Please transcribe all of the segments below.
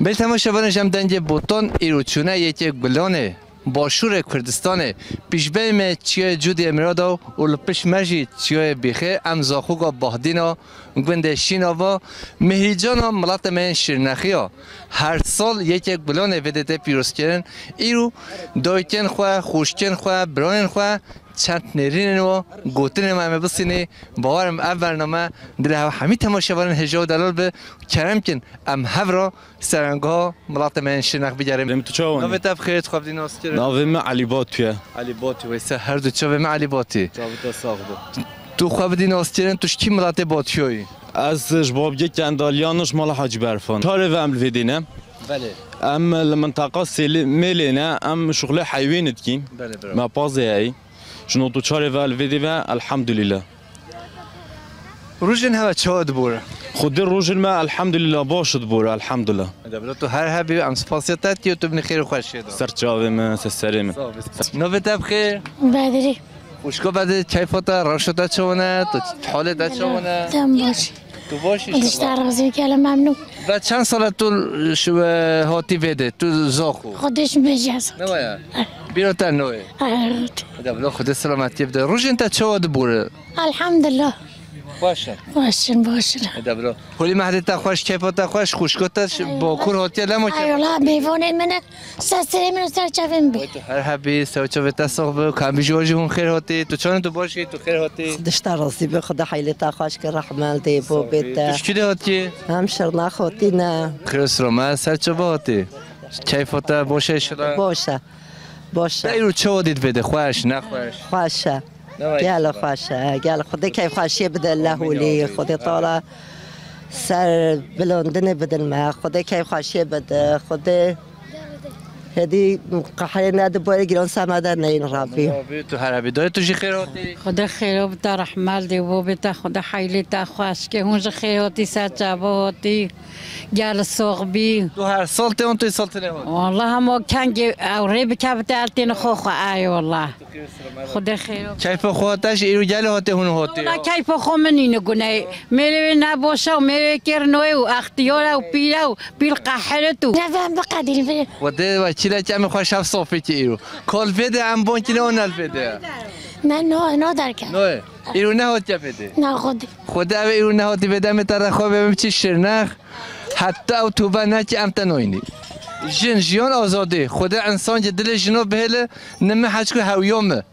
بل تماشاوان جمدنج بوتون ایروچونه یکی گلانه باشور کردستان پیشبه می چیه جودی امرادا و لپش مجی چیه بیخه امزاخوگا باهدینا گونده شیناوا مهریجانا ملت من شرنخیا هر سال یک گلانه ودته پیروز کردن ایرو دایتن خواه خوشتن خواه برانن خواه چند نرین و گوتن ما بسینه باورم اول برنامه در همه تماشاوان هجا دلال به کرم کن ام هفرا سرنگها ملت من شنخ بگیریم. تو چاونی؟ نوی تب خیلی خواب دین است. نوی من علی باتیه. علی باتی ویسه هر دو چاوی من علی باتی. چاوی تا ساخته. تو خواب دین است توش کی ملت باتیایی؟ از جوابی که اندالیانش مال حاج برفان. تاره و عمل فیدینه. بله. ام المنطقه ملينا ام شغله حيوانات كي ما بازي شنو تو تشاري فالفيدي الحمد لله روزن هوا چاد بوره خود روزن ما الحمد لله باشد بوره الحمد لله دبلو تو هر هبی ام سپاسیت تو بنی خیر خوش شد سر چاوي ما سسريم نو بتاب خیر بدری وشکو بعد کیفاتا راشتا چونه تو حالت چونه تم باش تو باشی بیشتر راضی کلام ممنون و چند سال تو شو هاتی بده تو زاخو خودش بجاز نویا بیرون نوی دبلو خود سلامتی بده روزن تا چاد بوره الحمدلله باشه باشن دبلو حالی مهدی تا خوش کیفاتا خوش خوشگوتش با کور هاتی لامو که ایولا بیوانه منه سسری منو سر چویم بی تو هر حبی سوچو تا صاحب کام بیجوجی اون خیر هاتی تو چون تو باشی تو خیر هاتی دشتر راضی به خدا حیلتا خوش که رحمت دی بو بیت توش کی هاتی هم شرنا خوتی نه خیرس رو ما سر چه هاتی کیفاتا باشه شده باشه ایرو چه دید بده خوش نه خوشه گل خوشه گل خدا کیف خوشی بده الله ولی خدا تعالی سر بلندن بدن ما خدا کیف خوشی بده خدا هدی قحطی نده باری گران سماده نه این رابی تو هر بی دای تو چه خیر هاتی خدا خیر بده رحمت دی و بده خدا حیلی تا خوش که اونج خیر هاتی سر جوابی گل سوق بی تو هر سال اون تو سال نه والله هم کنگ اوری بکبت التین خو ای والله خدا خیر کیف خودش ایرو گل هاتی هون هاتی نه کیف خو منی نگونه میلی نباشه و میلی کرنوی و اختیار و پیل قحلتو نفهم بقدری خدا و چیلا کم خوش شب صافی کی ایرو کال بده ام بانکی نه نل بده نه درکم نه ایرو نه هاتی بده نه خدا ایرو نه هاتی بده متر خواب ببین چی شرنخ حتی او تو بنا که ام تنوینی جن جیان آزاده خدا انسان که دل جنو بهله نمی حج که هویومه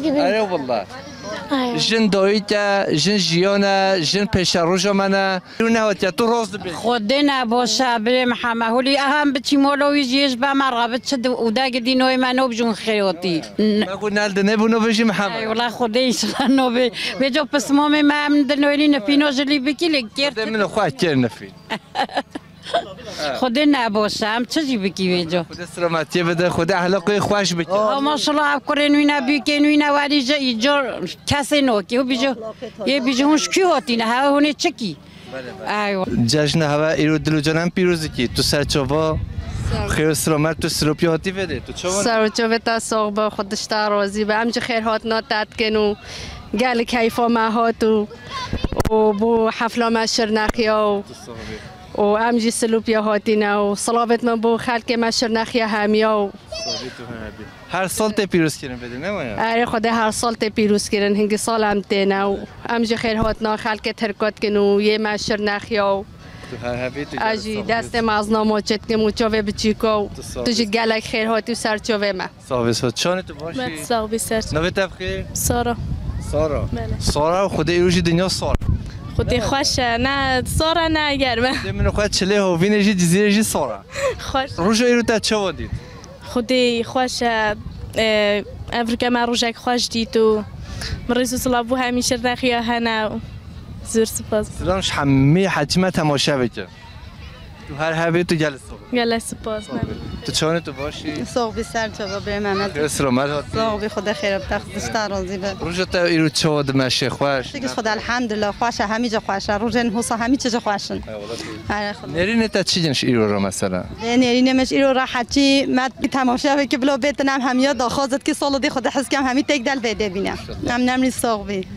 آره والله جن دایتا جن جیانا جن پیش روزا منا نه هاتی تو راست بی خدا نباشه بریم همه حالی اهم بچی مولوی جیش به مرغبت شد و داگ دینوی منو بجون خیاطی نگو نلده نبونو بجیم همه ای والله خدا ایشان نو به جو پس مام ما من دنویلی نفینو جلی بکی لگرد من خواهد کرد نفین خدا نباشه هم چیزی بکی ویجا خدا سلامتی بده خدا اخلاقی خوش بده ماشاءالله افکارن وینا بیکن وینا ولی جا کسی نو که بیجا یه بیجا هنش کی هاتی نه هوا هونه چکی جشن هوا ایرو دلو جانم پیروزی کی تو سرچاوا خیر سلامت تو سروپی هاتی بده تو چون سروچو تا سوق با خودش تا راضی به همچه خیر هات ناتت کنو گل کیفا ما هاتو و بو حفله ما شرنخیا و امجی سلوپیا هاتینا و صلابت من بو خلک ما شرنخیا همیا هر سال ته پیروز کردن بده نه مایا اره خدا هر سال ته پیروز کردن هنگی سال هم تینا و امجی خیر هاتنا خلک ترکات کنو یه ما شرنخیا اجی دست مازنامو چت که موچاوه بچیکو تو جی گلک خیر هاتی و سر چاوه ما صاحب چان تو باشی من صاحب سر نوی تبخیر سارا سارا خدا ایروجی دنیا سارا خودی خوشه نه سارا نه گرمه من خود چله ها وینه جی جزیره جی سارا خوش روز ایرو تا چه ودید خودی خوشه افریقا ما روزک خوش دید و مرزو صلابو همیشه رخیا هنو زور سپاس سلامش همه حتما تماشا بکن تو هر هفته تو جلسه گله سپاس تو چون تو باشی سوق سر چوبا به محمد سلامت سوق خدا خیر بتخت دشت راضی به روز تا ایرو چود مشه خوش دیگه خدا الحمدلله خوشه همه جا خوشه روزن حسا همه چیز خوشن نرینه تا چی جنش ایرو رو مثلا نرینه مش ایرو راحتی مد تماشا بک بلو بتنم همیا داخازت که سال دی خدا حس کم همه تک دل بده بینم نم نمری سوق بی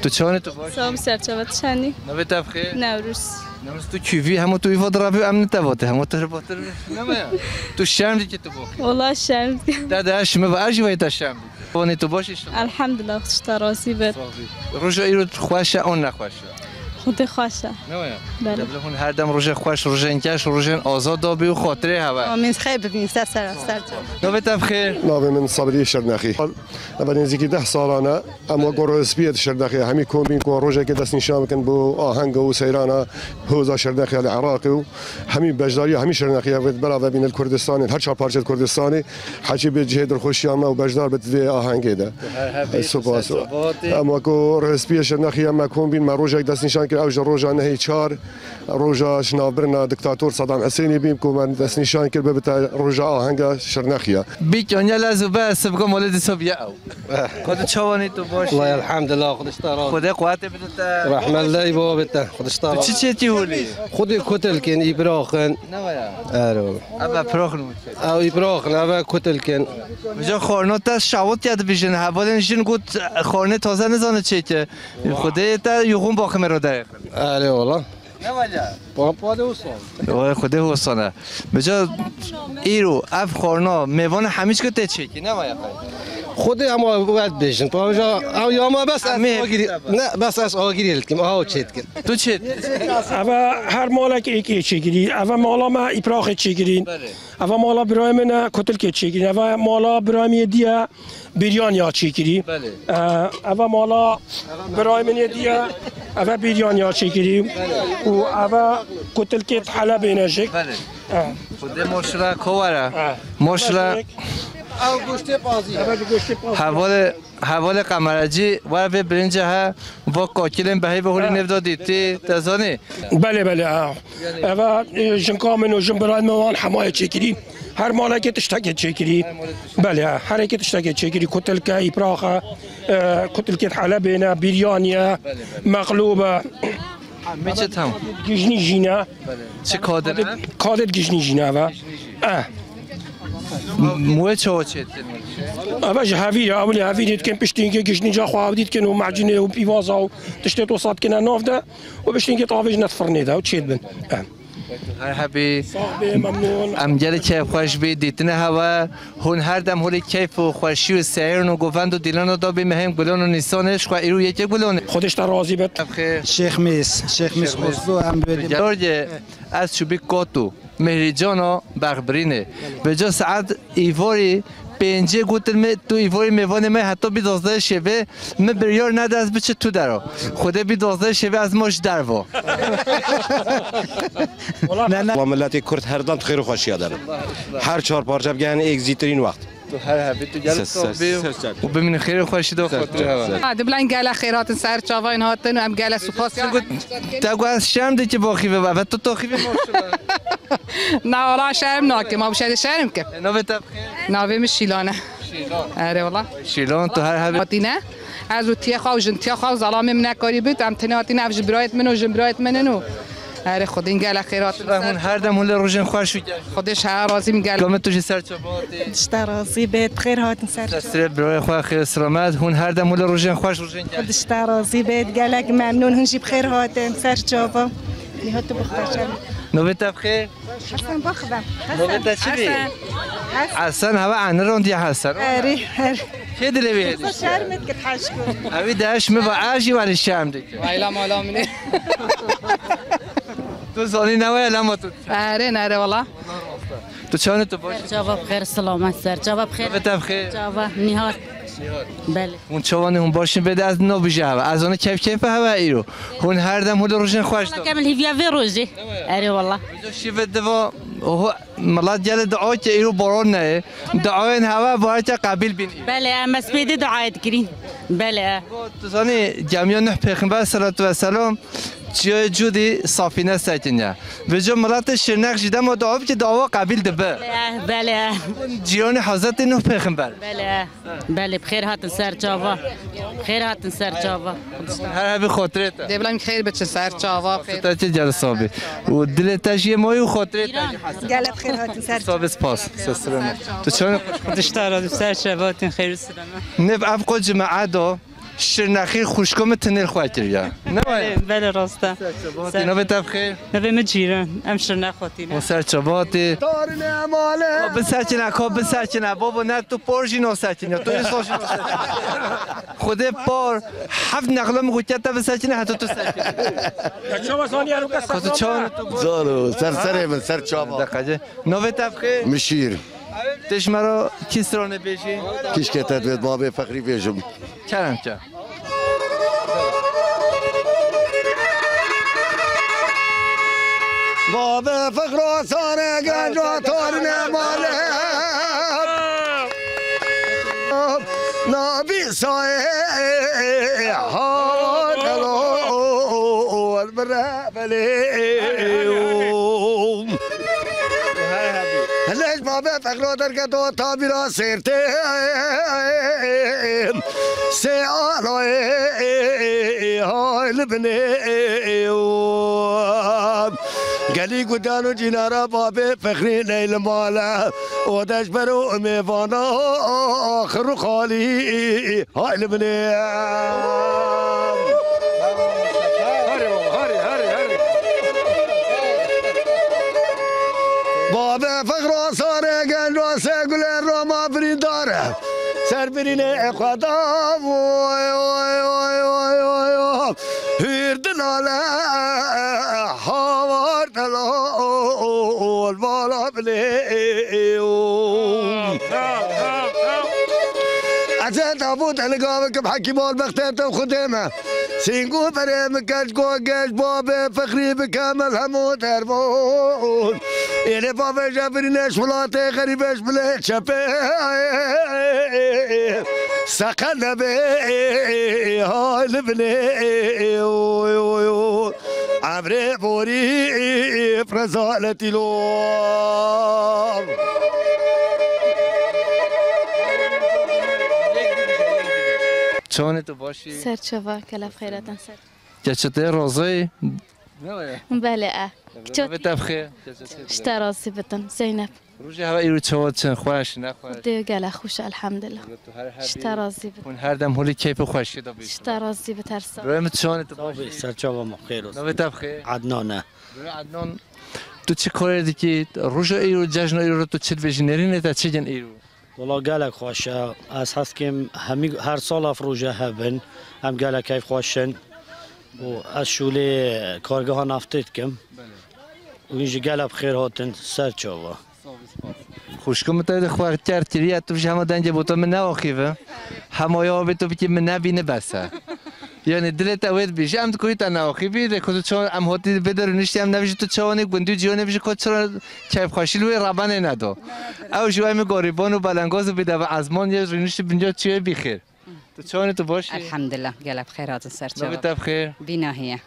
تو چون تو باش سلام سرچاوت شنی نوی تبخیر نوروز نمست تو کیوی همو تو ایفاد رابی امن تباته همو تو باتر نمایا تو شرم دی که تو باخ والله شرم ده شما و ارجی وای تا شرم وانی تو باشی الحمدلله خودش راضی بد روز ایرو خوشه اون نخوشه خود خوشه نمایا بله دبلون هر دم روز خوش روز انکش روز آزاد دابی و خاطره هوا من خیلی ببین سر نوی تبخیر ناوی من صبری شرنخی اول نزدیکی 10 سالانه اما گروسپیت شرنخی همی کومبین کو روزه که دست نشان کن بو آهنگ و سیرانه حوزه شرنخی العراقی و همی بجداری همی شرنخی و برای بین الکردستانی هر چهار پارچه کردستانی حجی به جهت خوشیامه و بجدار به آهنگ ده سپاس اما کو روسپیت شرنخی اما کومبین ما روزه دست نشان کن اوج روزه نهی چهار روزه شنابرنا دکتاتور صدام حسینی بیم کو من دست نشان کن به روزه آهنگ شرنخیه بیچانیا لازم به سبکم ولد سبیا او خود چوانی تو باش والله الحمد لله خودش ترى خود قوت بدت رحم الله بابته خودش ترى چی تیولی خودی کتل کن ایبراخن نمایا آره ابا پروخنو او ایبراخن او کتل کن بجا خورنو تا شاوت یاد بیشن حوالن جن گوت خورنه تازه نزانه چه که خوده تا یوغون باخمه رو داره آره والله نمایا پاپا دوستان وای خوده حسانه بجا ایرو اف خورنا میوان همیش که چه کی نمایا خودی اما باید بیشن پاجا او یا ما بس آگیری نه بس از آگیری لکیم آو چیت کن تو چه اوا هر مالا که یکی چیگیری اوا مالا ما ایپراخ چیگیرین اوا مالا برای من کتل که چیگیرین اوا مالا برای من دیا بیریان یا چیگیری اوا مالا برای من دیا اوا بیریان یا چیگیری و اوا کتل که حلب نجک خود مشرا کوارا مشرا او گوشت بازی حوال قمرجی و به برنج ها و کاکلم بهی به هولی نفدادی تی تزانی بله اوا جنکامن و جنبرای موان حمایه چیگیری هر مالا که تشتاق چیگیری بله هر که تشتاق چیگیری کتل که ایپراخه کتل که حلب نه بیریانیه مقلوبه میشه تام گیجنی جینا چه کادر کادر گیجنی جینا و موه چه اول هاویر اولی هاویر کن پشتین که گیجنی جا خواه دید کن و معجنه و پیوازا و تشتت و صاد کنه ناف ده و پشتین که طاوج نتفرنه ده و چید بن هر حبی ممنون امجال کیف خوش بی دیتنه هوا هون هر دم هولی کیف و خوشی و سیرن و گوفند و دیلان و دابی مهم گلان و نیسانش خواه ایرو یکی گلانه خودش تا راضی بد شیخ میس خسرو هم جورج از چوبی کاتو مهری جانا بغبرینه به جا ساعت ایواری پنجه گوتل تو ایواری میوانه می حتی بی 12 شبه می بریار نده از بچه تو درا خوده بی 12 شبه از ماش دروا والله ملت کرد هر دم خیر و خوشی داره هر چهار پارچه بگن اگزیترین وقت تو هر هبی تو گل صوبی و ببین خیر و خوشی دو خاطر هوا دبلن گله خیرات سر چاوین هاتن و هم گله سپاس تا گو از شرم دی که باخی و تو تاخی به ماشاءالله نه والله شرم ناکه ما بشه شرم که نوبه تبخیر ناوی مشیلانه آره والله شیلان تو هر هبی هاتینه از وقتی خواهد جنتی خواهد ظلام من نکاری بود ام تنهاتی نفج برایت منو جن برایت منو آره خود این گله خیرات همون هر دم هول روزن خوش خودش هر راضی میگه کامل توی سر چاباتی خودش راضی بید خیر هاتن سر برای خواه خیر سلامت هون هر دم هول روزن خوش روزن خودش راضی بید گلک ممنون هنجی بخیر هاتن سر چابا میهات بخورشم نوبه تبخیر حسن بخدم نوبه تشبی حسن هوا عنه روندی حسن آره چه دلی بیهدی شرمت که تشکر اوی داش می با عجی ولی شرم دیگه وایلا مالا منه تو زانی نوای لما تو آره نره والله تو چانه تو باش جواب خیر سلامت سر جواب خیر نوبه تبخیر جواب نهار بله اون چوانه هم باشین بده از نو بیجه هوا از آن کیف هوا ایرو هون هر دم هول روزن خوش داد كامل هي في روزي اري والله شي بدوا هو ملات جل دعاء که ایرو باران نه دعای هوا باید قبیل بین بله مسبيد دعاء كرين بله تو زانی جمعیت نه پیغمبر صلی الله علیه و سلام چیه جودی صافینه سکنه و جو ملت شرنق جدا ما دعا که دعوا قبیل دبه بله جیران حضرت نوح پیغمبر بله بخیر هاتن سر جاوا خیر هاتن سر جاوا هر هبی خاطرت دبلن خیر بچه سر جاوا خیر تا چه جلسابی و دل تجیه مایی و خاطرت گلت خیر هاتن سر صاحب سپاس سلام تو چون دشتار سر شباتن خیر سلام نف افقو جماعه دو شرنخی خوشکم تنر خواهد کریا بله راسته نوبت بخیر نوبت مجیرن ام شرنخاتی و سرچاباتی بسرچنه که بسرچنه بابا نه تو پارجی ناسرچنه تو ایساش ناسرچنه خود پار 7 نقله مگویت تا بسرچنه حتی تو سرچنه کتو چان زالو سر من سر چابا نوبت بخیر مشیر تش مرا کس رانه بیشی کیش که تدوید باب فقری بیشم کرم چه باب فقر سانه گنجا تارنه ماله نبی سایه ها دلو البره بلیوم هلش باب فقر در که دو تابیرا سرته سیالای های لبنیوم گلی گدانو جنارا باب فخری نیل مالا و دش برو میوانا آخر خالی های لبنیوم باب فخر ساره گل راس گل راما برین داره سر برین خدا وای وای وای وای وای هیر دلاله هاوار دلال بالا بلیوم عزت ابو تلقاوك بحكي مال بختته وخدمه سينقو بريم كشكو كش باب فخري بكامل همو تربون يعني بابا جابرينش ولاطي غريبش بلا شبه سقنا بي هاي لبني عمري بوري فرزالتي لور چون تو باشی؟ سرچوبا کلا خیراتن سر. چطور روزی؟ بله نوبت بخیر. اشتراسی بتن زینب. روزی هوا ایرو چواد چن خوش نخوش. دیگه گله خوش الحمدلله. اشتراسی بتن. اون هر دم حالی کیف خوشی دو بیش. اشتراسی بترسا. برای چون تو باشی؟ سرچوبا مخیر. نوبت بخیر. عدنانه. عدنان تو چه کاری دیگه روز ایرو جشن ایرو تو چه ویژنری تا چه جن ایرو؟ والله قالك خوشة أساس كم هم هر سال أفروجه هبن هم قالك كيف خوشن وأشولي كارجها نفتت كم ويجي قالك بخير هاتن سرچوا خوشكم تاید خواه کرد تو بشه همه دنج بوتا من نواخیفه همه یا به تو بکی من نبینه بسه یعنی دلت اوید بیشه ام کوی تا نواخیفی رکوت چون ام هاتی بدر نشتی ام نویش تو چوانی گندی جیونه بیشه کد چرا کیف خاشی لوی ربانه ندو او جوای می گریبان و بلنگاز بیده و ازمان یه رینشت بینجا چیه بخیر تو چوانی تو باشی الحمدلله گلب خیرات سرچوبا نوبت بخیر بیناهیه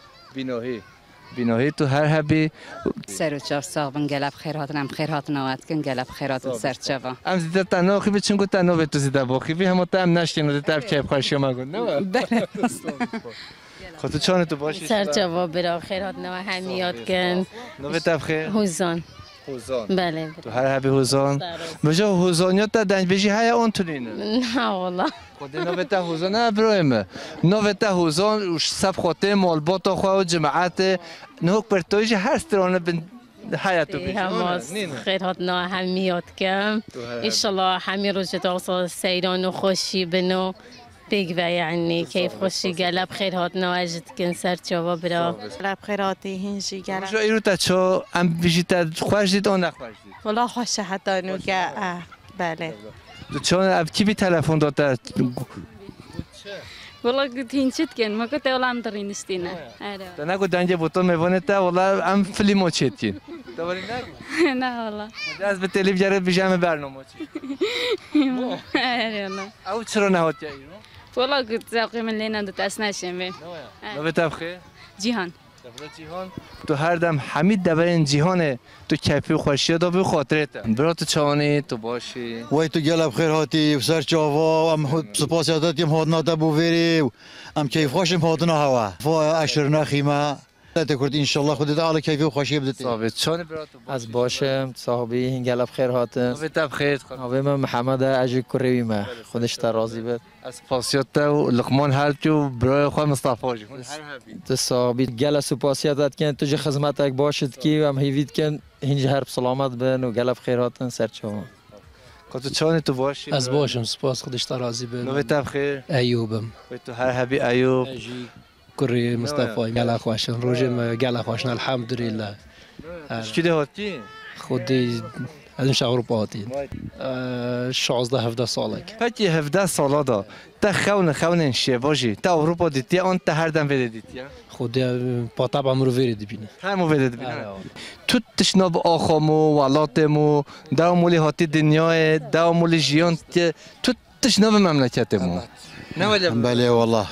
بیناهی تو هر هبی سر و چهار ساق بن گلب خیراتن هم خیراتن آوات کن گلب خیراتن سرچوبا ام زیده تنها خیلی چون گفت تنها به تو زیده باخیفی همه تا هم نشتین تا کیف خاشی ما گفت نه بله خود تو چون تو باشی سرچوبا برا خیرات نو همیات کن نوبت بخیر حوزان بله تو هر هبی حوزان بجا حوزانیات تا دنج بیشی های اون تونینه نه والله خود نوبت حوزان نه برایم نوبت حوزان وش سب خاطر مالبات خو جماعت نه پرتویج هر سترانه بن حیاتو بیش خیرات نو همیات کم ان شاء الله همین روز تو سیران و خوشی بنو بگو یعنی کیف خوشی گلب خیرات نواجد کن سرچوبا برا گلب خیراتی هنجی گلب جو ایرو تا چو ام بیشتر خوش دید اون نخوش دید والله خوشه حتی نوگه بله تو چون اب کی بی تلفن داده والله قلت هنشت کن ما قلت والله ام دارین استینا تا نگو دنج بوتون میوانه تا والله ام فیلمو چیتین تو ولی نگو نه والله از به تلویزیون بیشتر برنامه چی والله او چرا نهات ایرو والله قلت زاقي من لين عند تاسناشم بين نوبت بخیر جیهان جیهان تو هر دم حمید دبین جیهانه تو کیفی خوشی دا به خاطرت برا تو چانی تو باشی وای تو گلب خیر هاتی سر چاوا ام سپاس یادت یم هات ناتا بو وری ام کیف خوشم هاتنا هوا فا اشر نخیمه تکرد ان شاء الله خودت عالی کیفی و خوشی بدید. صابت چون برات از باشم صاحبی هنگل بخیر هاتن. صابت بخیر. نوی من محمد اجی کروی ما خودش ترازی بد. از پاسیات و لقمان هر جو برای خود مصطفی جون. تو صاحبی گل سپاسیات کن تو جه خدمتک باشد کی و هم هیوید کن هنج هرب سلامت بن و گل بخیر هاتن سرچوم. کجا چون تو باشی؟ از باشم سپاس خودش ترازی بد. نوی بخیر. ایوبم. و تو هر حبی ایوب. كوري مصطفى قال خواشن روجم قال خواشن الحمد لله شكي هاتي خودي از مش اروپاتی 16 17 سالک پکی 17 سالا دا تا خون شواجی تا اروپا دیتی آن تا هر دم وید دیتی خودی با طبع مرو وید بینه همو وید بینه تو تشناب آخامو ولاتمو دا مولی هاتی دنیای دا مولی جیان تو تشناب مملکتمو نه ولی بله والله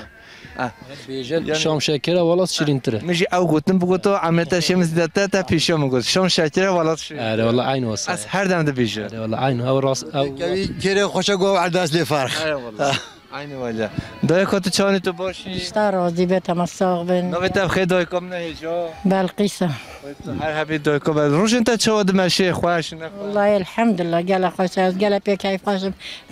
شام شاکره ولات شیرین تره میجی او گفتم بگوتو عملت شمس داتا تا پیشو میگوت شام شاکره ولات شیرین آره والله عین واسه از هر دم ده بیشه آره والله عین او راس او کره خوشا گو عداس لفرخ آره والله عین والله دای کات چانی تو باشی راضی به تمساق بن نو تا خیر دای کم نه جا بلقیسه هر حبی دای کم روش انت چه ود ماشی خوش نه والله الحمد لله قال خوش از قال بي كيف خوش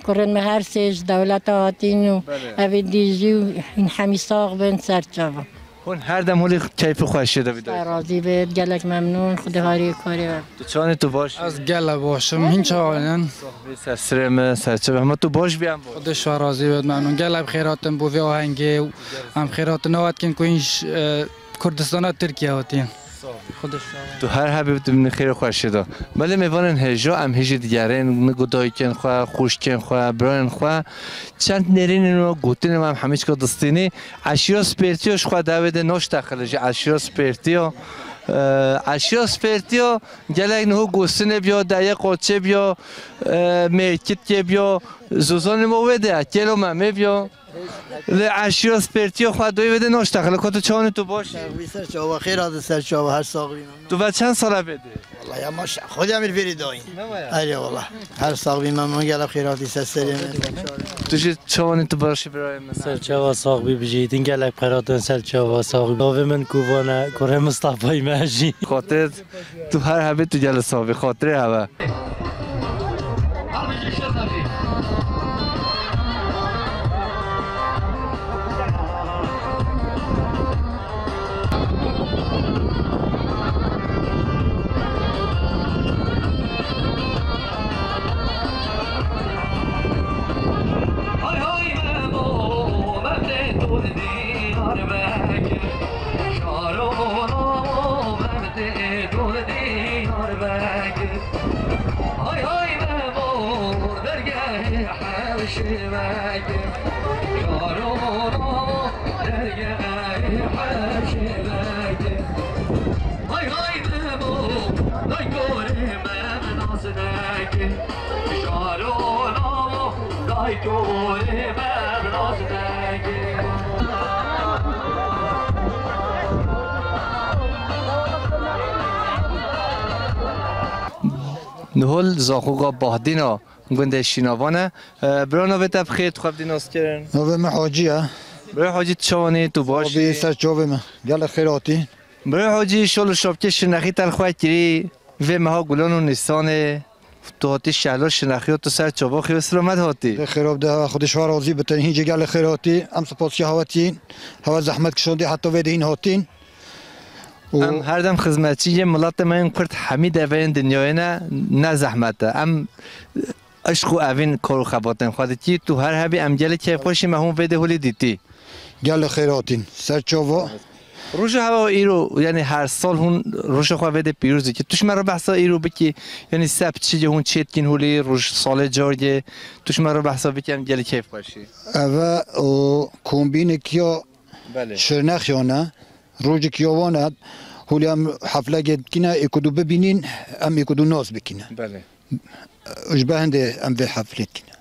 كورن مهر سيج دولت هاتين ابي ديجي ان حميساق بن سرچاوا هون هر دم هولی کیف خوش شده بید راضی به گلک ممنون خدا هاری کاری تو چانی تو باش از گله باشم هین چالن سرسرم سرچه هم تو باش بیام خودش راضی بود ممنون گله بخیراتم بو و آهنگه هم خیرات نوات کن کوینش کردستان ترکیه هاتین خودش تو هر حبیب تو من خیر خوش شده ولی میوانن هجا ام هیچ دیگرین نگودای کن خوا خوش کن خوا بران خوا چند نرین رو گوتین هم همیشه که دستینی اشیا سپرتیوش خوا داود نوش داخلش اشیا سپرتیو گلک نه گوسنه بیا دایه قوچه بیا میکت بیا زوزان موده کلو ممه بیا اشیا سپرتیو خود دوی بده نوش داخل کت چان تو باش سر چاوا خیر از سر چاوا هر ساقی تو بعد چند ساله بده والله یا ماش خودم میری داین آره والله هر ساقی من گل خیراتی سر تو چان تو باش برای من سر چاوا ساقی بجید این گل خیراتن سر چاوا ساقی باو من کوبانه کره مصطفی ماجی خاطر تو هر حبی تو گل ساقی خاطر هوا نهول زاخوگا باهدینا گنده شینوانه برای نوی تبخیت خواب دیناست کرن نوی من حاجیه برای حاجی چوانی تو باشی بی سر چوبه من گل خیراتی برای حاجی شل شابکه شنخی تلخواه کری و مها گلان و نیسان تو هاتی شهلا شنخی تو سر چوبا خیلی سلامت هاتی خیراب ده خودش راضی بتن هیچ گل خیراتی ام سپاسی هواتین هوا زحمت کشوندی حتی ویدین هاتین ام هر دم خدمتچی ملت من کرد حمید اوین دنیای نه زحمته ام عشق و اوین کارو خباتن خودتی تو هر حبی ام گل که خوشی مهم ویده هولی دیتی گل خیراتین سر چوبا روز هوا ایرو یعنی هر سال هون روز خو ویده پیروزی که توش مرا بحثا ایرو بکی یعنی سبت چیه هون چیتکین هولی روز سال جارگه توش مرا بحثا بکیم گل کیف باشی او کومبین کیا شرنخیانه روز کیوانه هولی هم حفله گد کنه اکدو ببینین ام اکدو ناز بکنه بله اشبه هنده ام به حفله کنه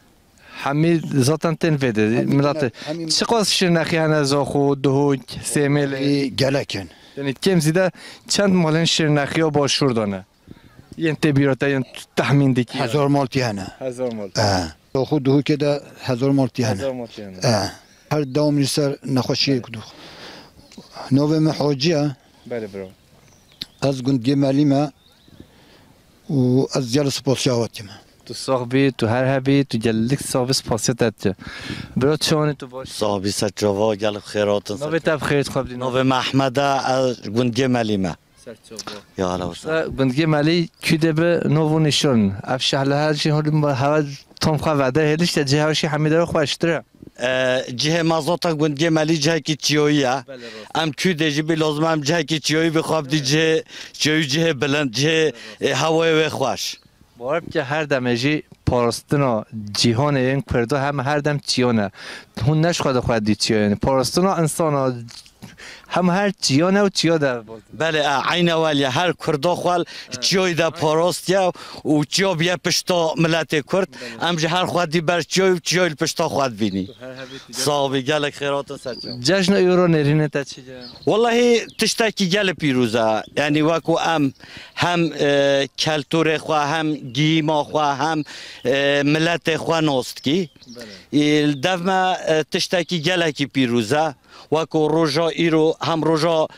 حمید ذاتن تن ویده ملت چقدر شرنخی هنه زاخو دهوک سیمل گلکن یعنی کم زیده چند مالن شرنخی ها باشور دانه یعنی تبیراته یعنی تحمین دیکی 1000 مالتی هنه 1000 مالتی زاخو دهوک ده 1000 مالتی هنه 1000 مالتی هنه هر دوام سر نخوشی کدو نوه محاجیه بله برو از گندگی مالی ما و از جل سپاسیاوتی ما تو صاحبی تو هر هبی تو جلک صاحب سپاسیت برو چون تو باش صاحبی سجاوا گل خیرات نوبه تب خیرت خواب دی نوبه محمد از گندگی مالی ما یا حالا گندگی مالی کیده به نوو نشون اف شهله هر چی حالی هوا تام خواه وعده هلیش تا جه هاشی حمیده رو خوشتره جه مازوتا گندگی مالی جه کی چیویه ام کیده جی بی لازم ام جه کی چیوی بخواب دی جه بلند جه هوای و خوش باور که هر دمجی پارستنا جهان این پرده هم هر دم چیونه هون نشخواد خود دی چیونه پارستنا انسان هم هر چیانه و چیا در بله عین ولی هر کردا خوال چیای در پاراستیا و چیا بیا پشتا ملت کرد ام هر خود دی بر چیای پشتا خود بینی صاحبی گل خیرات سرچم جشن ایرو نرینه تا چی والله تشتکی گل پیروزه یعنی واکو هم کلتور خو هم گیما خو هم ملت خو نوست کی دفما تشتکی گل کی پیروزه وکو روزا ایرو هم روزا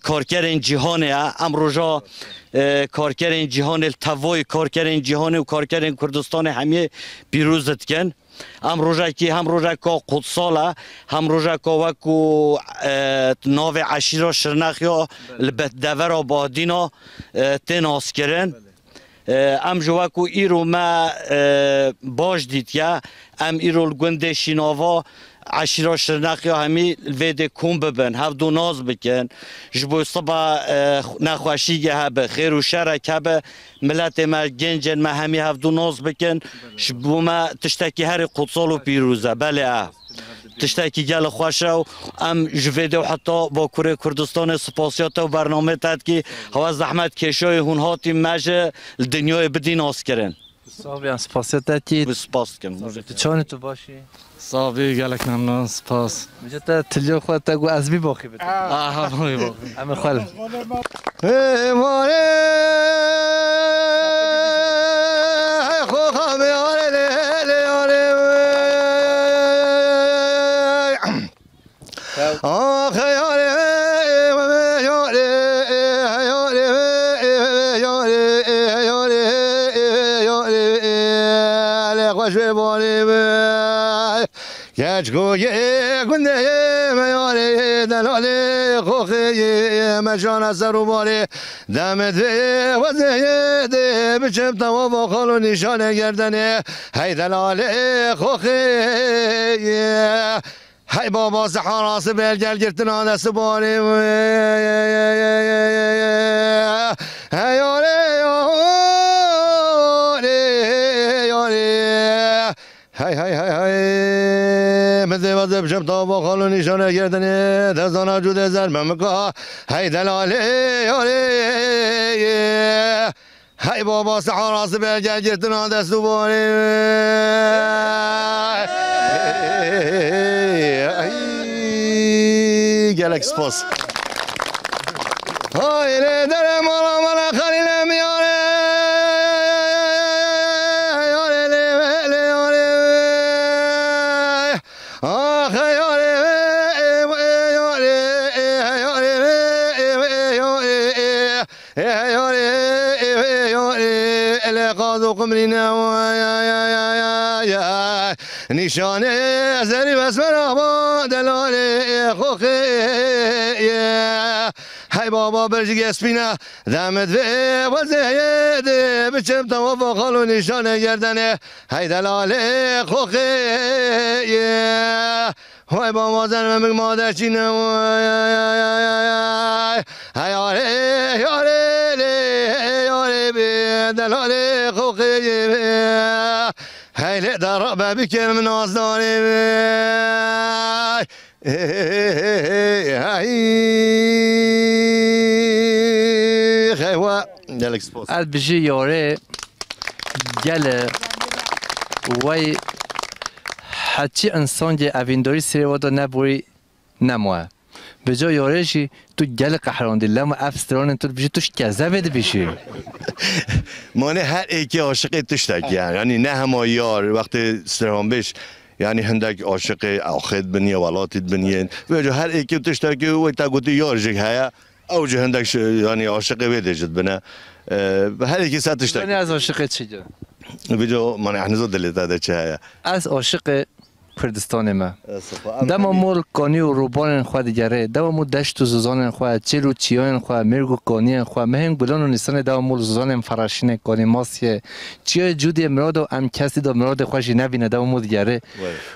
کارکرین جهانه هم روزا کارکرین جهان التوای کارکرین جهان و کارکرین کردستان همه پیروزت کن هم روزا کی هم روزا کا قدساله هم روزا کا وکو ناو عشیرا شرنخیا لبت دور آبادینا تناس کرن ام جواکو ایرو ما باش دید که ام ایرو گنده شیناوا عشیرا شرنخی همی ویده کن ببن هف دو ناز بکن جبو صبح نخوشی هبه خیر و شرک هبه ملت ما گنجن ما همی هف دو ناز بکن جبو ما تشتکی هر قدسال و پیروزه بله تشتکی گل خوشه و ام جویده و حتی با کره کردستان سپاسیات و برنامه تد که هوا زحمت کشای هونهاتی مجه دنیای بدین آس کرن صاحبی سپاسیات کی سپاس کن چون تو باشی صاحبی گلک ممنون سپاس میشه تا تلیو خود تا گو ازبی باقی بده باقی باقی ام خال مجان از رو باری دم ده و ده بچم تمام و خالو نشانه گردنه هی دلاله خوخی هی بابا سحراس بلگل گرتنا دست باری هی یاره هی هی هی هی مزه وزه بشم تا با خالو نشانه گردنه دزانا جوده زرممکا هی دلاله یاره هی بابا سحراس بلگل گرتنا دست باری گلک سپاس های در مالا مالا خلیل میاره نشانه زری بس مرحبا دلاله خوخه هی بابا برجی اسپینه دمت و زیده بچم تمام خالو نشانه گردنه هی دلاله خوخه هی با مادر من مادر چینه هی یاره یاره به دلاله خوخه هی لدر بابی که من آزداری خیوه دلک سپاس البجی یاره گله وی هرچی انسان جه اوینداری سری وادا نبوری نموه به جای یاره جی تو گل قهران دیل لما افستران تو بجی توش کذا بده بشی مانه هر ایکی عاشق تشتک یعنی نه همه یار وقتی استرام بش یعنی هندک عاشق آخد بنیه ولاتید بنیه و هر ایکی تشتکی و تا گوتی یار جگ هیا او جهندك يعني عاشق بيده جد بنا هل کی ساتش من از عاشق چیه؟ ویدیو من احنا زود اللي هذا چه از عاشق کردستان ما دم مول کانی و روبان خود دیگره دم مول دشت و زوزان خود چلو چیان خود مرگ کانی خود مهنگ بلون و نیستن دم مول زوزان فراشین کانی ماسیه چیه جودی مراد و ام کسی دو مراد خوشی نبینه دم مول دیگره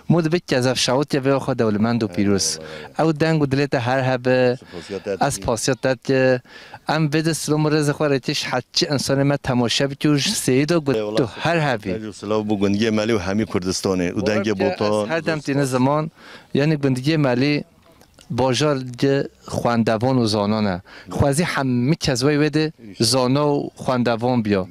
مود بک از افشاوت یا خود دولمند و پیروز او دنگ و دلت هر هب از پاسیات که ام بده سلام رز خورتش حتی انسان ما تماشا بکوش سید و تو هر هبی سلام بو گندگی مالی و همی کردستانه و دنگ بوتان هر دم تین زمان یعنی گندگی مالی باجار خواندوان و زانانه خوازی همه کسوی وده زانا و خواندوان بیا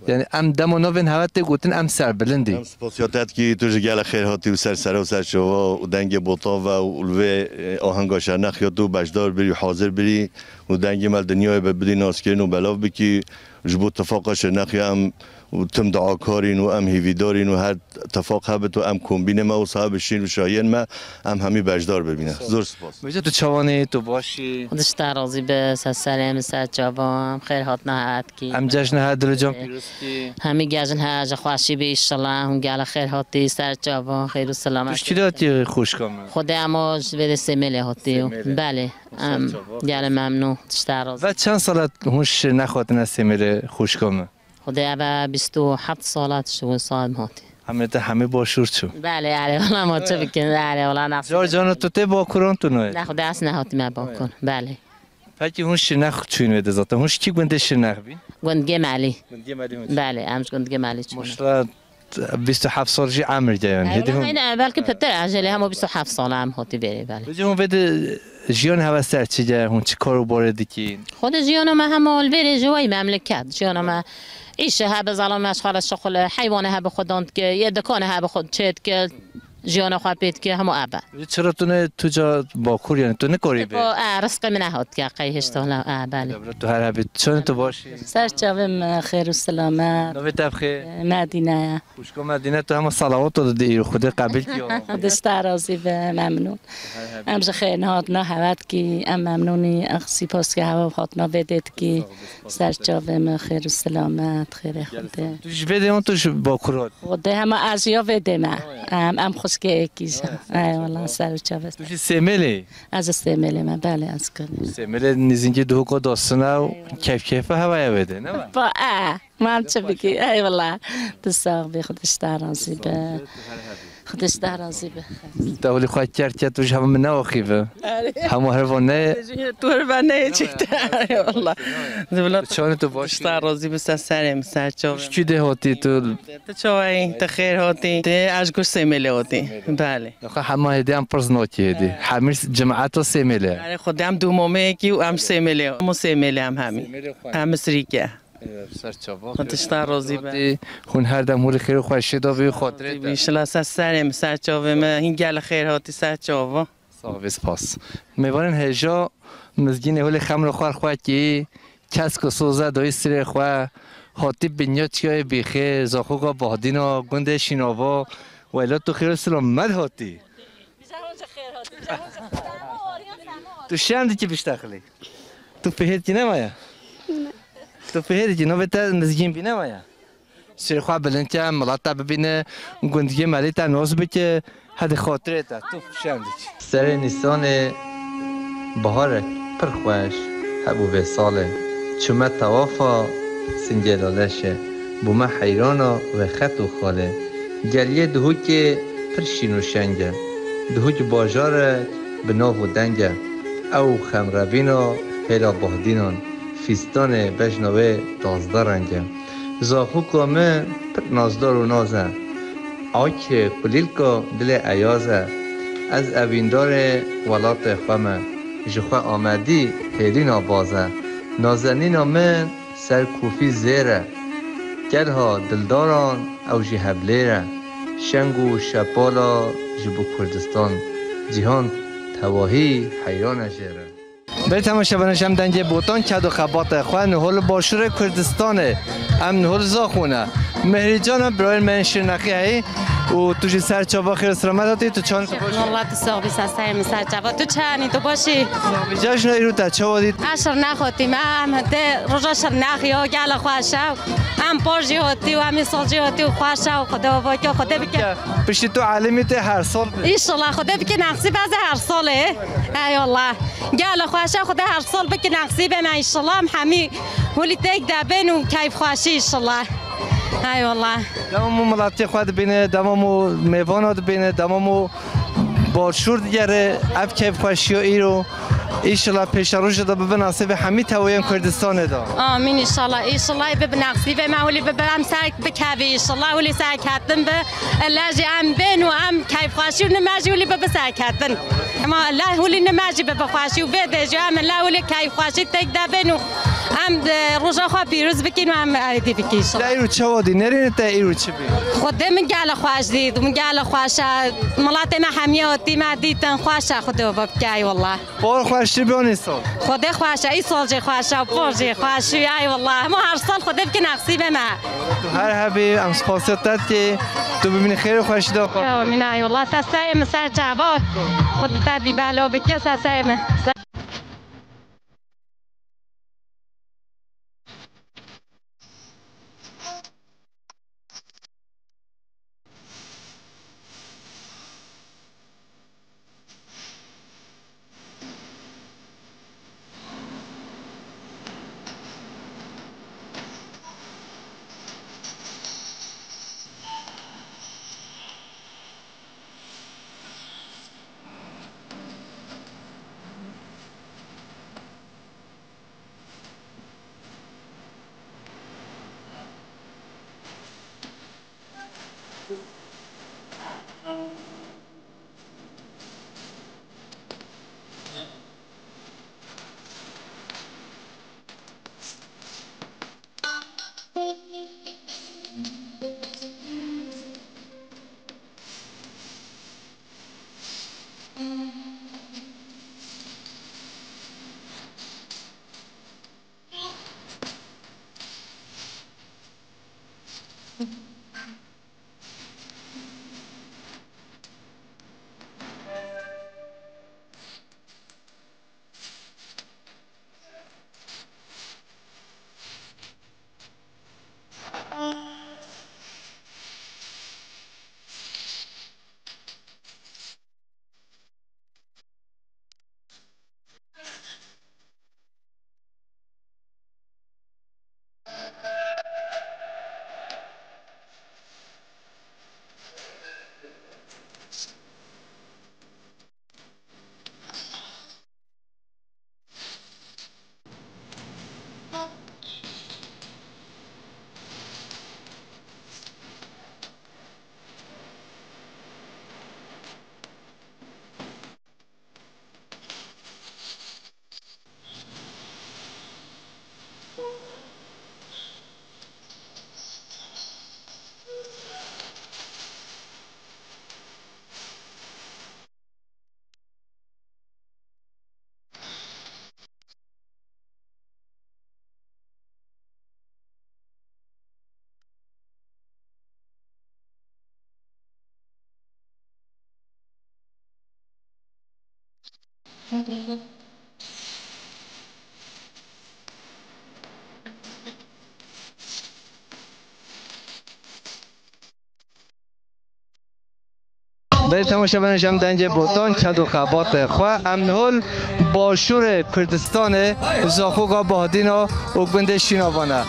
یعنی ام دم و نوین هوت گوتن ام سر بلندی ام سپاسیاتت کی تو جگل خیر هاتی و سر شوا و دنگ بوتا و اولوه آهنگا شرنخ یا تو بجدار بری حاضر بری و دنگ مال دنیای بدی ناسکرین و بلاو بکی جبو اتفاق شرنخ یا ام و تم دعاکارین و ام هیویدارین و هر اتفاق هبت و ام کمبین ما و صاحب شین و شاین ما ام همی بجدار ببینه زور سپاس بجا تو چوانی تو باشی خودش ترازی به سلام سر جوان خیر هات نهاد کی ام جشن هر دل جام پیروز کی همی جشن هر خوشی به ان هم گل خیر هاتی سر جوان خیر و سلامت چی داتی خوش کام خود اما به سمل هاتی بله ام گل ممنون ترازی و چند سالت هوش نخواد نسیمره خوش کام خدا با 27 سالت شو صاحب هاتی همه باشور چو بله والله ما چه بکن بله والله نه جار جان تو ته با کران تو نه نه خدا اصلا هاتی ما با کن بله فکی هون شنخ چون وده ذات هونش کی گنده شنخ بی گندگی مالی بله امش گندگی مالی چون مشلا 27 سال جی عمر جایان هدی هم بلکه پتر عجله هم 27 سال هم هاتی بری بله بجون وده جیان هوا سر چی جای هون چی کارو باره دیکی خود جیان ما هم مال بری جوی مملکت جیان ما ایشه ها به ظلام اشغال شغل حیوانه ها به خوداند که یه دکانه ها به خود چید که جیان خواهد بید که همو عبا چرا تو نه تو جا با کور یعنی تو نکاری بید؟ رزق من هات که قیهش تا بله تو هر هبید چون تو باشی؟ سرچاوم خیر و سلامت نوی تب خیر؟ مدینه خوشکا مدینه تو همه صلوات داده دیرو خود قبل کیا؟ دست رازی و ممنون امش خیر نهات نه هوت کی ام ممنونی اخسی پاس که هوا هات نه بدید کی سرچاوم خیر و سلامت خیر خوده توش بده اون توش با کورات خوده همه ازیا بده ما ام خوشگه کیش ای والله سرچاوم توش سیملی از سیملی ما بله از کنم سیملی نیزینجی دو کو داستانه و کیف هوای بده نه با من چه بگی ای والله دستاغ به خودش درازی به خودش درازی به دولی خواهد کرد که توش همه من نواخیبه همه هروانه تو هروانه چیده والله چانه تو باشی درازی به سرم سرچاوم چی ده هاتی تو چای تخیر هاتی ته اشگوش سیمله هاتی بله همه هدی هم پرز ناکی هدی همه جماعت و سیمله خودم دومامه کی و هم سیمله هم سیمله هم همین هم سریکه خودش راضی به خون هر دم هول خیر خوشی دا به خاطر بیشتر سرم سرچاوه ما این گل خیر هاتی سرچاوه ساویس پاس میوارن هجا مزگین هول خمر خوار خواهد که کس که سوزه دایی سر خواه هاتی بنیا چیای بیخه زاخوگا بادینا گنده شیناوا و ایلا تو خیر سلامت هاتی تو شم دی که بیشتخلی تو فهید که نمایا تو فهید که نو بتا نزگین بی نمایا سر خواه بلند که ملاتا ببینه گندگی مالی تا نوز بکه هد خاطره تا تو شم دی سر نیسان بهار پرخوش هبو به ساله چومه توافا سنجلالشه بومه حیرانا و خط و خاله گلیه دهو که پرشین و شنگه دهو که باجاره بناو و دنگه او خمروینا هلا بهدینان فیستان بجنوه دازده رنگه زاخو کامه پر نازدار و نازه آک کلیل که دل عیازه از اویندار ولات خوامه جخواه آمدی هیلین آبازه نازنین من سر کوفی زیره گلها دلداران او جی هبلیره شنگ و شپالا جبو کردستان جهان تواهی حیران جیره به تماشا بنشم دنگ بوتان کد و خبات خواه نهول باشور کردستانه ام نهول زاخونه مهری جان برای من شناخی هایی و تو جی سر چابا خیر سلامت هاتی تو چند تو باشی؟ والله تو ساقی سستای سر چابا تو چانی تو باشی؟ جاشنا ایرو تا چه وادید؟ اشر نخوتیم هم ده رجا شر نخی و گل خوشه هم پارجی هاتی و همی سالجی هاتی و خوشه و خدا و که خدا بکن پشتی تو عالمی ته هر سال ایشالله خدا بکن نقصی بعض هر ساله ای والله گل خوشه خدا هر سال بکن نقصی به من ایشالله هم همی ولی تک دبن و کیف خوشی ایشالله ای والله دمامو ملاتی خود بینه دمامو میوانات بینه دمامو باشور دیگره اف کیف خوشی و ایرو ایشالله پیش روش دا به نصیب همه تویم کردستان دا آمین ایشالله به نقصی به من ولی به هم سرک بکوی ایشالله ولی سرکتن به الله ام بین و ام کیف خوشی و نماجی ولی به سرکتن اما الله ولی نماجی به خوشی و بده جو ام الله ولی کیف خوشی تک دبن و ام روزا خوا پیروز بکین و ام عیدی بکی ایشالله ایرو چه وادی نرین تا ایرو چه بی خود من گل خوش دید من گل خوشه ملات ما همیاتی ما دیدن خوشه خدا بکی والله بار خوش بیانی سال خدا خوشه ای سال جی خوشه و پرجی خوشه ای والله ما هر سال خدا بکی نقصی به ما تو هر هبی ام خاصیت که تو ببینی خیر خوش دا آمین ای والله تسایم سر جواب خود تدی بالا بکی تسایم به تماشاگران جمع دنج بوتان چند و خبات خواه امنهول باشور کردستان زاخوگا بادینا و گنده شیناوانه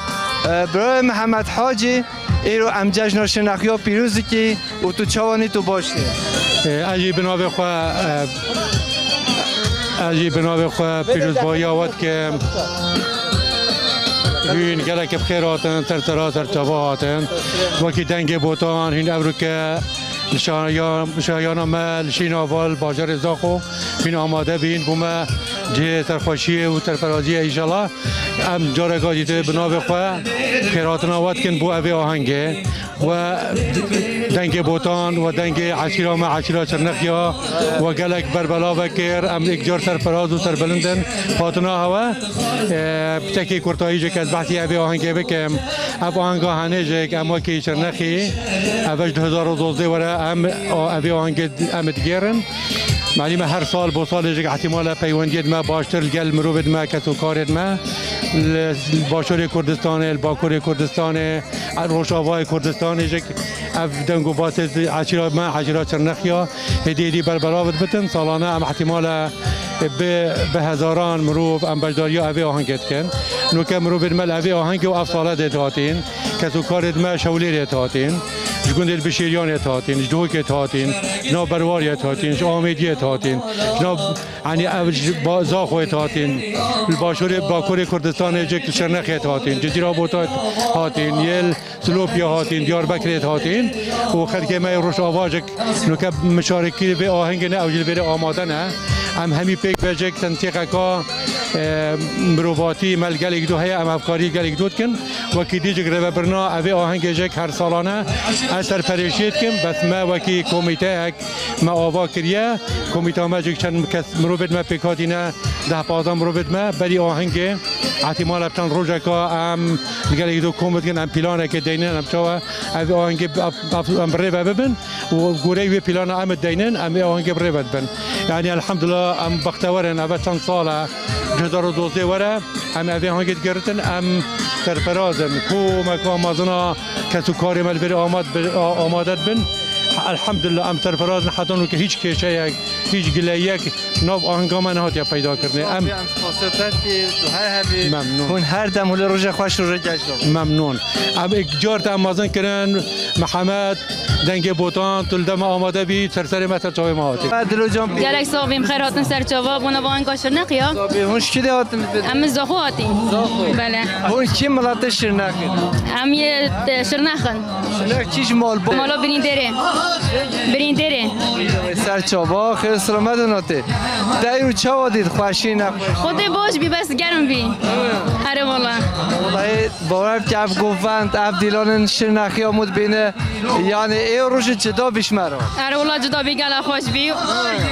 برای محمد حاجی ایرو ام جشن شناخیا پیروزی که و تو چوانی تو باشی اجی بنابه خواه پیروز بایی آواد که هین گلک بخیراتن تر چاباتن وکی دنگ بوتان هین ابرو که نشایان مل شیناوال باجر زاخو بین آماده بین بومه جه ترخوشی و ترفرازی ایشالله ام جارگاه جیده بنا بخواه خیراتنا واد کن بو اوی آهنگه و دنگ بوتان و دنگ عشیرا ما عشیرا چرنخیا و گلک بربلا وکر ام اکجار سرفراز و سربلندن پاتنا هوا بتکی کرتایی جک از بحثی ابی آهنگ بکم اب آهنگ هنجک اما کی چرنخی اوج 2012 وره ام ابی آهنگ ام دیگرن معلومه هر سال با سال جک احتمال پیوندید ما باشتر گل مروبد ما کسو کارد ما باشور کردستان باکور کردستان روشاوای کردستان جک اف دنگو باسد عشیرا ما عشیرا چرنخیا هدیدی بربراود بتن سالانه ام احتمال به هزاران مروب ام بجداریا اوی آهنگت کن نو که مروب مل اوی آهنگ و افصاله دهاتین کسو کارد ما شولی دهاتین جگوند البشیریان تهاتین جدوک تهاتین جناب برواری تهاتین آمیدی تهاتین جناب یعنی زاخو تهاتین الباشور باکور کردستان جک شرنخ تهاتین جزیره بوتا تهاتین یل سلوپیا هاتین دیاربکر تهاتین و خلک ما روش آواجک نوک مشارکی به آهنگ نه اوجل بره آماده نه ام همی پیک بجک تنسیق کا مروباتی مل گلیک دو هیا ام افکاری گلیک دود کن وکی دیجک رو برنا اوی آهنگ جک هر سالانه اثر پریشید کن بس ما وکی کمیته اک ما آوا کریه کمیته ما جک چند کس مروبت ما پیکاتی نه 10-15 مروبت ما بری آهنگ احتمال ابتن روزه که ام گلیک دو کمت کن ام پیلانه که دینن ام چوا اوی آهنگ ام بره ببن و گوره وی پلان ام دینن ام آهنگ بره ببن یعنی الحمدلله ام بختورن اوه چند ساله 2012 وره ام اوی آهنگ گرتن ام سرفرازن کو مکان مازنا کسو کاری مل بری آمادت بن الحمدلله ام سرفراز نحتانو که هیچ کشه یک هیچ گلیک ناب آهنگا من هاتیا پیدا کرده ام ممنون هر دم ول روز خوش رو جشن ممنون ام اجارت امازن کردن محمد دنگ بوتان تلدم آماده بی سرسر ما سرچاوی ما هاتی بدلو جان گلک صابیم خیر هاتن سرچاوا بونا با آن کاشر نقیا صابیم هونش کی هاتن ام زاخو هاتی بله هون کی ملت شرنخ ام یه شرنخن شرنخ چیش مال با مالا بریندره سرچاوا خیر سلامت ناته دایو چا دید خوشی نه خود باش بی بس گرم بی اره والله باور که اف گفتند اف دیلان شرنخی آمود بینه یعنی ای روش جدا بیش مرا اره والله جدا بی گله خوش بی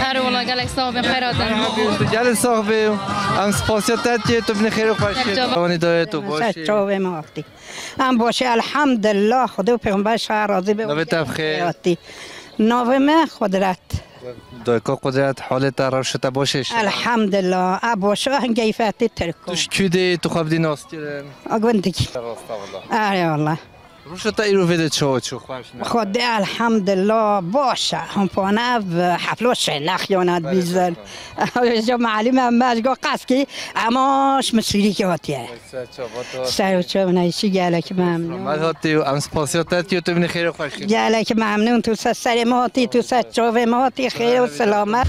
اره والله گلک صاحب خیراتن گل صاحب ام سپاسیت که تو بین خیر و خوشی وانی دای تو باشی چاوه مافتی ام باشه الحمدلله خدا و پیغمبرش راضی به نوبت بخیر نوم قدرت دایکا قدرت حالت روشت باشش الحمدلله ابوشو هنگیفتی ترکو توش کیده تو خواب دی ناستیرن اگوندگی آره والله روشت ایرو ویده چو خوش نه خود الحمدلله باشه هم پانه حفلوش نخیاند بیزن جو معلم مجگا قسکی اماش مسیری که هاتیه سر چه نیشی گلک ممنون مد هاتی و ام سپاسیت که تو بین خیر و خوشی گلک ممنون تو سر ما هاتی تو سر چوه ما هاتی خیر و سلامت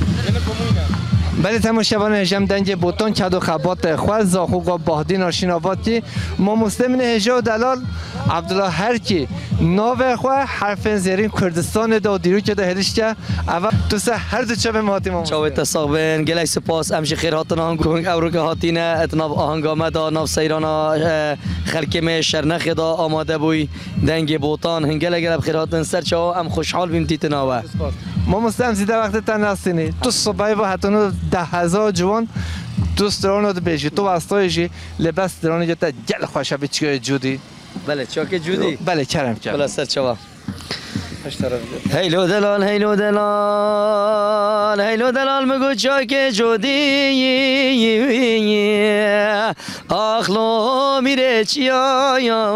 بله تماشاگران هجم دنگ بوتان کدو خبات خواه زاخوگا باهدین آشیناواتی ما مسلمین هجا و دلال عبدالله هر کی ناو خواه حرف زیرین کردستان دا و دیرو که دا هدش که اول تو سه هر دو چه به ماتی ما چاوی تساقبین گلک سپاس امشی خیر هاتن آنگونگ اوروک هاتینه اتناب آهنگامه دا ناو سیرانا خلکم شرنخ دا آماده بوی دنگ بوتان هنگل گلب خیر هاتن سر چاو ام خوشحال بیم تیتناوه ما مسلم زیده وقت تن هستینی تو صبحی و حتونو 10,000 جوان دوست درانو بیشی تو واسطایشی لباس درانی جتا گل خوشه به چیه جودی بله چاک جودی بله کرم بله سر چوا هیلو دلال هیلو دلال هیلو دلال مگو چاک جودی آخلو میره چیا یا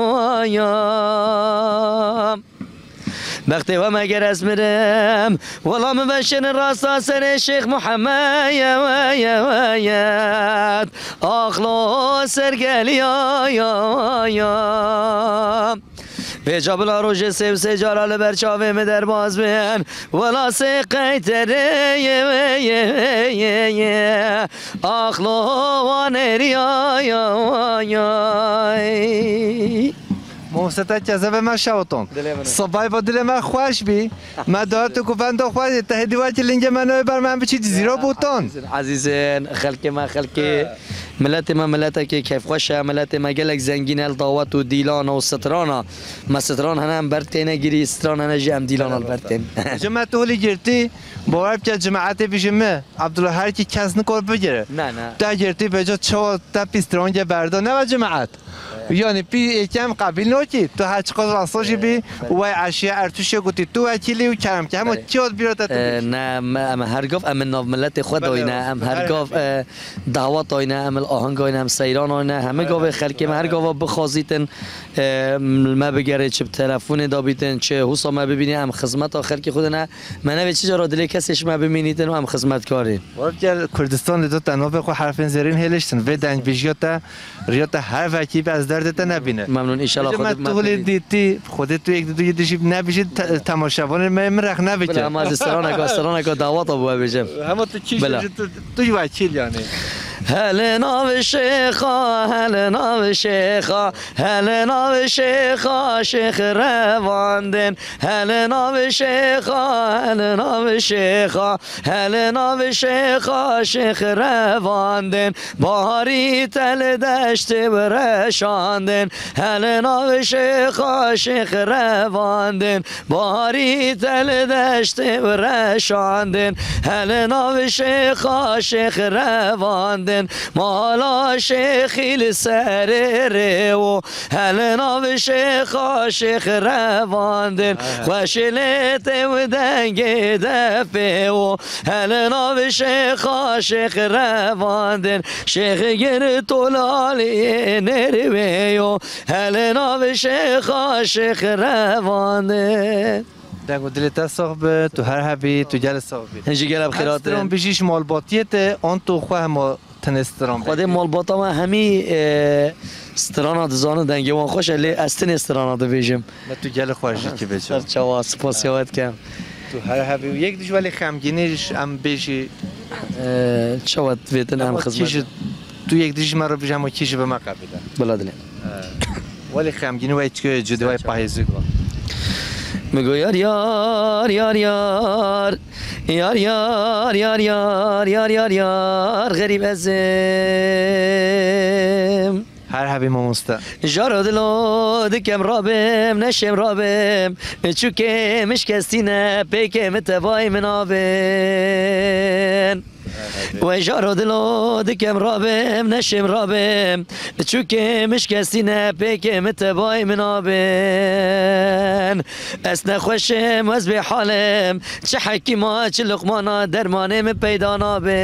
وقتی و مگر اسمرم والله مبشر راستا سر شیخ محمد آخلو سرگل یا به جابلا روش سیب سی جلال برچاوه می در باز بین ولا سی قیتره آخلو وانری مستطاع جذب ما شوتون صبای با دل من خوش بی ما دار تو گفتن دو خوش تهدی وقتی لینج منو بر من بچی زیرا بوتون عزیزان خلق ما خلق ملت ما ملت که کیف خوشه ملت ما گلک زنگین الدعوت و دیلان و سترانا ما ستران هنم برتینه گیری ستران هنه جم دیلان البرتین جماعت تولی گرتی باور که جماعت بیشمه عبدالله هر کی کس نکار بگیره نه تا گرتی به جا چه تا پیسترانج بردا نه و جماعت یعنی پی کم قبیل نوکی تو هر چقدر راستاشی بی و عشیه ارتوشه گوتی تو وکیلی و کرم که همه چیات بیرات نه ام هرگاف ام ناف ملت خود آینه ام هرگاف دعوت آینه ام آهنگ آینه ام سیران آینه همه گاو خلکی ما هرگاف بخوازیتن ما بگره چه تلفن دابیتن چه حسا ما ببینی ام خدمت آخر که خود نه من نه چیزا را دل کسش ما ببینیدن و ام خدمت کارین وقتی کردستان دو تا نوب خو حرفین زرین هلشتن و دنج بیجیاتا ریاتا هر وکی از دردت نبینه ممنون ان شاء الله خودت تو دیدی خودت تو یک دو دیدی نبیشید تماشاوان من رخ نبیچه بله ما از استران که دعوت ابو بجم همه تو چی تو وکیل یعنی هل ناو شیخا هل ناو شیخا هل ناو شیخا شیخ رواندن هل ناو شیخا هل ناو شیخا هل ناو شیخا شیخ رواندن باری تل دشت برشاندن هل ناو شیخا شیخ رواندن باری تل دشت برشاندن هل ناو شیخا شیخ رواندن مالا شیخی لسر رو هل ناو شیخا شیخ رواندن خوشلت و دنگ دفه و هل ناو شیخا شیخ رواندن شیخ گر طلالی نروی و هل ناو شیخا شیخ رواندن دنگو دلت صاحب تو هر حبی تو جل صاحبی هنجی گلب خیرات استرام بیشیش مال باتیت آن تو خواه ما تنسترام خود مال باتا ما همی استرانات زانه دنگی وان خوش علی استن استرانات بیجم ما تو گل خوشی که بچه سر چوا سپاسیات کم تو هر حبی یک دیش ولی خمگینیش ام بیشی چوات ویتن هم خدمت تو یک دیش مرا بیجم و کیش به ما قبیده بلادلی ولی خمگینی و ایچ جدی وای پایزی گو میگو یار یار یار یار یار یار یار یار یار یار یار غریب ازم هر حبی ما مستا جارو دلو دکم رابم نشم رابم چوکه مشکستینه پیکم تبای منابن و جارو دلو دکم رابم نشم رابم چوکه مشکستینه پیکم تبای منابن اس نخوشم از به حالم چه حکیما چه لقمانا درمانم پیدا نابن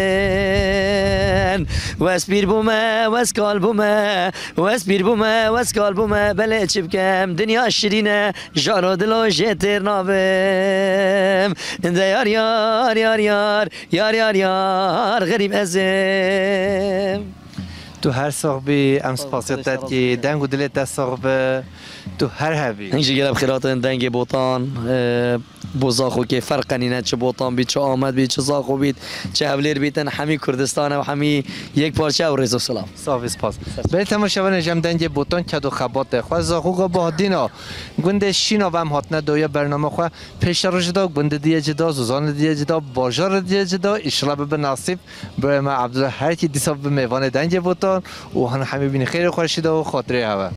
و اس بیر بومه و اس کال بومه و اس بیر بومه و اس کال بومه بله چی بکم دنیا شیرینه جارو دلو جتر نابم ده یار یار یار یار یار یار یار غریب ازم تو هر صاحبی ام سپاسیت که دنگو دلت صاحب تو هر حبی اینجا گلب خیرات دنگ بوتان بوزاخو که فرق نینه چه بوتان بید چه آمد بید چه زاخو بید چه هولیر بیدن همی کردستان و همی یک پارچه و رضا سلام صافی سپاس به تماشاوان جم دنگ بوتان کدو خبات خو زاخو با دینا گنده شینا و هم هاتنه دویا برنامه خو پیش روش دا گنده دیگه جدا زوزان دیگه جدا بازار دیگه جدا اشراب به نصیب برای ما عبدالله هر کی دیساب به میوان دنگ بوتان و هن همی بین خیر خورشید و خاطره هوا